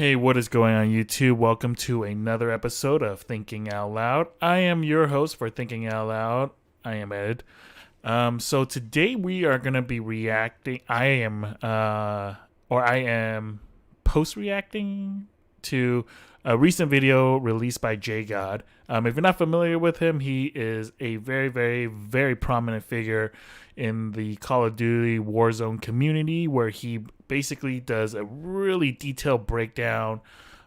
Hey, what is going on, YouTube? Welcome to another episode of Thinking Out Loud. I am your host for Thinking Out Loud. I am Ed. So today we are going to be reacting. I am post reacting to a recent video released by JGOD. If you're not familiar with him, he is a very, very, very prominent figure in the Call of Duty Warzone community, where he basically does a really detailed breakdown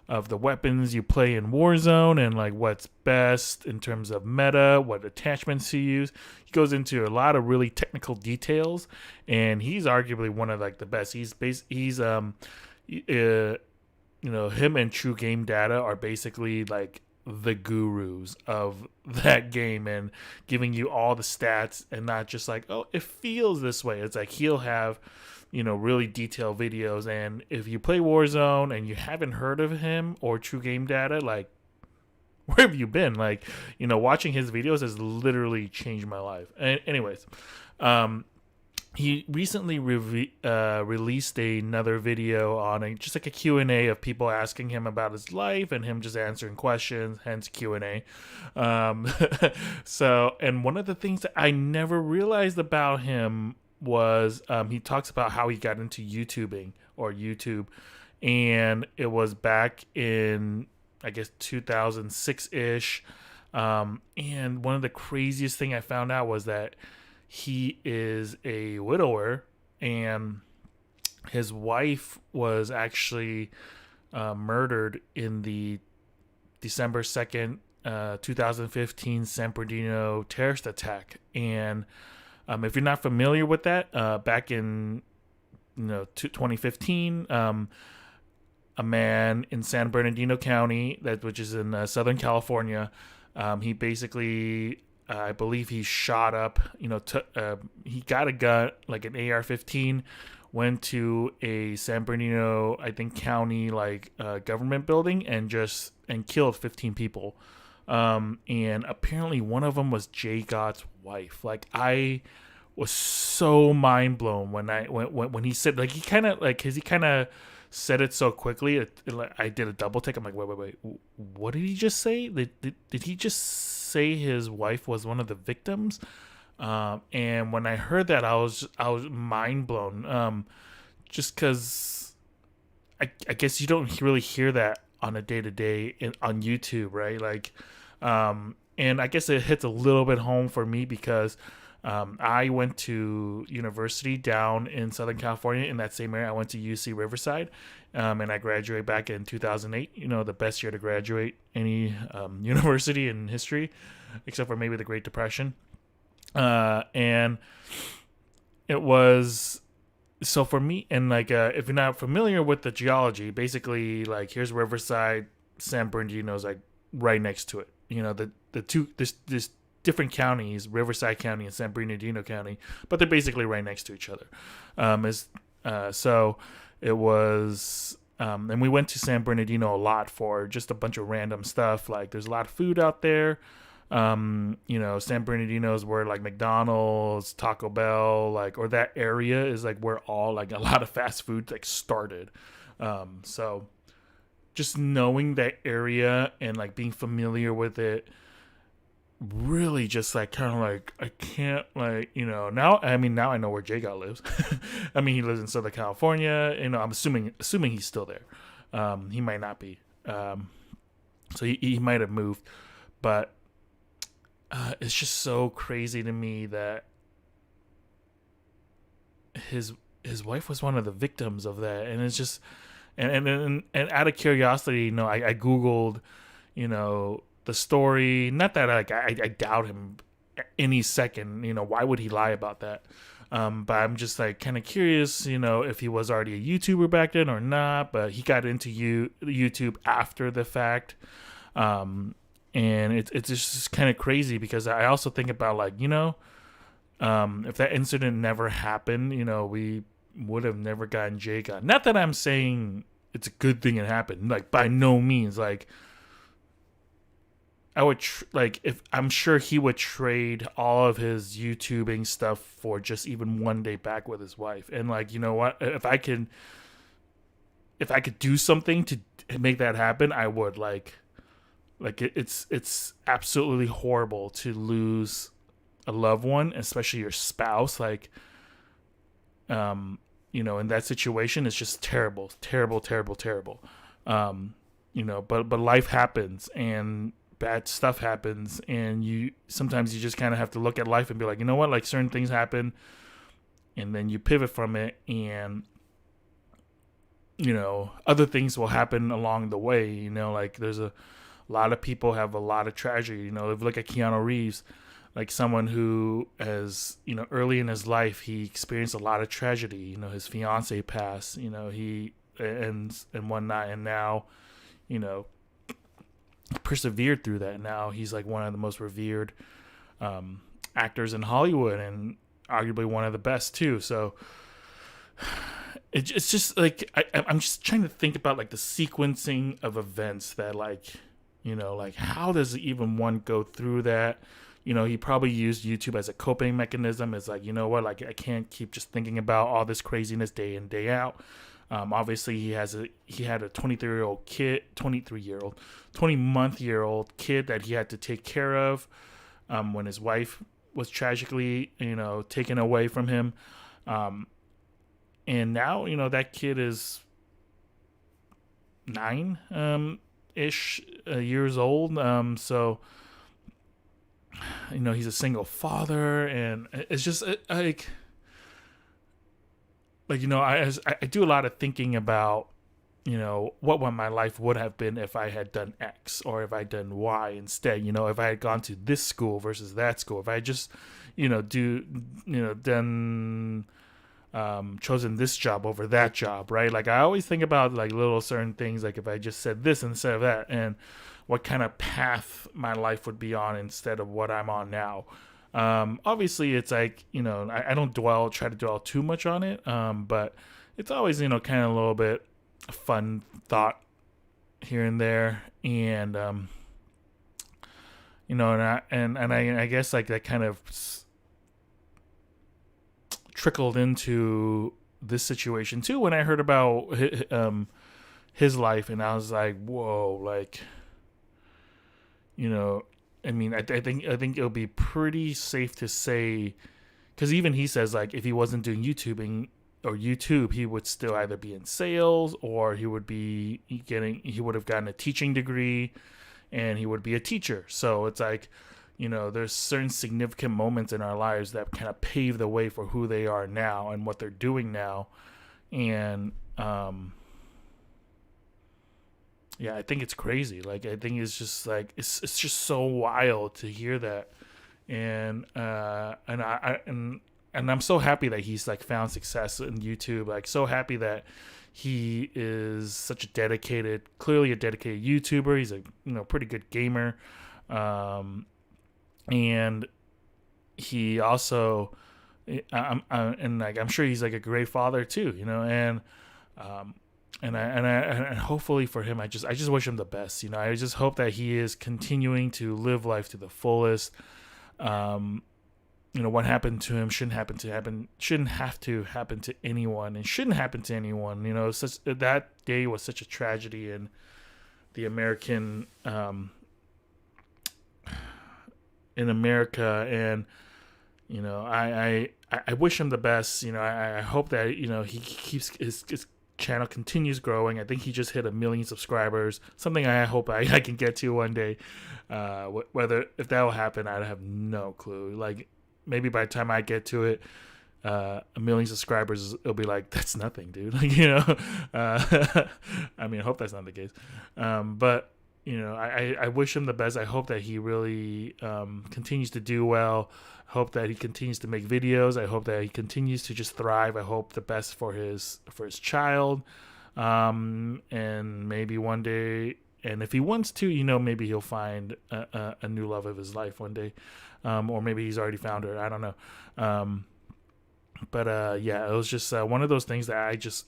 of the weapons you play in Warzone and like what's best in terms of meta, what attachments to use. He goes into a lot of really technical details, and he's arguably one of like the best. Him and True Game Data are basically like the gurus of that game and giving you all the stats and not just like, oh, it feels this way. It's like he'll have really detailed videos. And if you play Warzone and you haven't heard of him or True Game Data, like, where have you been? Like, watching his videos has literally changed my life. Anyways, he recently released another video on just like a Q&A of people asking him about his life and him just answering questions, hence Q&A. And one of the things that I never realized about him was he talks about how he got into YouTubing or YouTube, and it was back in, I guess, 2006-ish. And one of the craziest thing I found out was that he is a widower, and his wife was actually murdered in the December 2nd, 2015 San Bernardino terrorist attack. And if you're not familiar with that, back in 2015, a man in San Bernardino County, which is in Southern California, he basically, I believe he shot up, he got a gun, like an AR-15, went to a San Bernardino, I think, county, government building and killed 15 people. And apparently one of them was JGOD's wife. Like, I was so mind blown when he said, like, he kind of said it so quickly. I did a double take. I'm like, wait, what did he just say? Did he just say his wife was one of the victims? And when I heard that, I was mind blown. Just because I guess you don't really hear that on a day to day on YouTube, right? And I guess it hits a little bit home for me because I went to university down in Southern California in that same area. I went to UC Riverside, and I graduated back in 2008. The best year to graduate any university in history, except for maybe the Great Depression. And it was, so for me, and if you're not familiar with the geology, basically, here's Riverside, San Bernardino's right next to it. The two, this different counties, Riverside County and San Bernardino County, but they're basically right next to each other. So it was, and we went to San Bernardino a lot for just a bunch of random stuff. Like, there's a lot of food out there. San Bernardino is where McDonald's, Taco Bell, or that area is where all a lot of fast food started. So just knowing that area and being familiar with it really just I can't now I know where JGOD lives. I mean, he lives in Southern California. I'm assuming he's still there. He might not be. So he might have moved, but it's just so crazy to me that his wife was one of the victims of that. And it's just, and out of curiosity, I Googled, the story. Not that I doubt him any second. Why would he lie about that? But I'm just kind of curious, if he was already a YouTuber back then or not. But he got into YouTube after the fact. And it's just kind of crazy because I also think about if that incident never happened, we would have never gotten JGOD. Not that I'm saying it's a good thing it happened. By no means. I would if I'm sure he would trade all of his YouTubing stuff for just even one day back with his wife. And you know what? If I can if I could do something to make that happen, I would. It's absolutely horrible to lose a loved one, especially your spouse. In that situation, it's just terrible, terrible, terrible, terrible. But life happens and bad stuff happens, and you sometimes you just kind of have to look at life and be like, you know what, like certain things happen, and then you pivot from it, and other things will happen along the way. Like there's a lot of people have a lot of tragedy. If you look at Keanu Reeves, like someone who has, early in his life, he experienced a lot of tragedy. His fiance passed, he and whatnot, and now, persevered through that. Now he's like one of the most revered actors in Hollywood, and arguably one of the best too. So it's just like I'm just trying to think about like the sequencing of events that like how does even one go through that? He probably used YouTube as a coping mechanism. It's like, like I can't keep just thinking about all this craziness day in, day out. Obviously he had a 23-year-old kid, 20-month-year-old kid that he had to take care of when his wife was tragically, taken away from him. And now, that kid is 9 ish years old. So, he's a single father, and it's just I do a lot of thinking about, what my life would have been if I had done X or if I had done Y instead. If I had gone to this school versus that school, if I had just, done chosen this job over that job, right? Like I always think about like little certain things, like if I just said this instead of that, and what kind of path my life would be on instead of what I'm on now. Obviously it's like, I don't try to dwell too much on it. But it's always, kind of a little bit fun thought here and there. And, I guess like that kind of trickled into this situation too when I heard about his life, and I was like, whoa, like, I think it'll be pretty safe to say, because even he says like if he wasn't doing YouTube, he would still either be in sales, or he would have gotten a teaching degree, and he would be a teacher. So it's like, there's certain significant moments in our lives that kind of pave the way for who they are now and what they're doing now. And, I think it's crazy. Like, I think it's just like, it's just so wild to hear that. And I'm so happy that he's like found success in YouTube. Like, so happy that he is such clearly a dedicated YouTuber. He's a, pretty good gamer. And he also, I'm sure he's like a great father too, and hopefully for him, I just wish him the best. I just hope that he is continuing to live life to the fullest. What happened to him shouldn't have to happen to anyone, and shouldn't happen to anyone. That day was such a tragedy in the American, in America, and I wish him the best. I hope that he keeps his channel continues growing. I think he just hit 1 million subscribers, something I hope I can get to one day. Whether if that will happen, I have no clue. Like, maybe by the time I get to it, 1 million subscribers, it'll be like, that's nothing, dude. Like, I mean, I hope that's not the case. But I wish him the best. I hope that he really continues to do well. I hope that he continues to make videos. I hope that he continues to just thrive. I hope the best for his child. And maybe one day, and if he wants to, maybe he'll find a new love of his life one day. Or maybe he's already found her. I don't know. But it was just one of those things that I just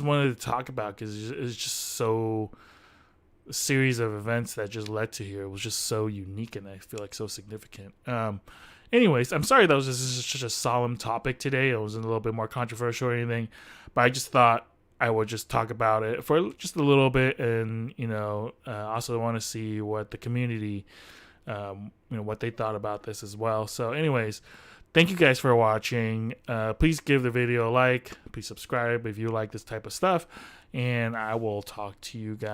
wanted to talk about, because it's just so, a series of events that just led to here. It was just so unique, and I feel like so significant. Anyways, I'm sorry that was just such a solemn topic today. It was a little bit more controversial or anything, but I just thought I would just talk about it for just a little bit, and also want to see what the community, what they thought about this as well. So, anyways, thank you guys for watching. Please give the video a like. Please subscribe if you like this type of stuff, and I will talk to you guys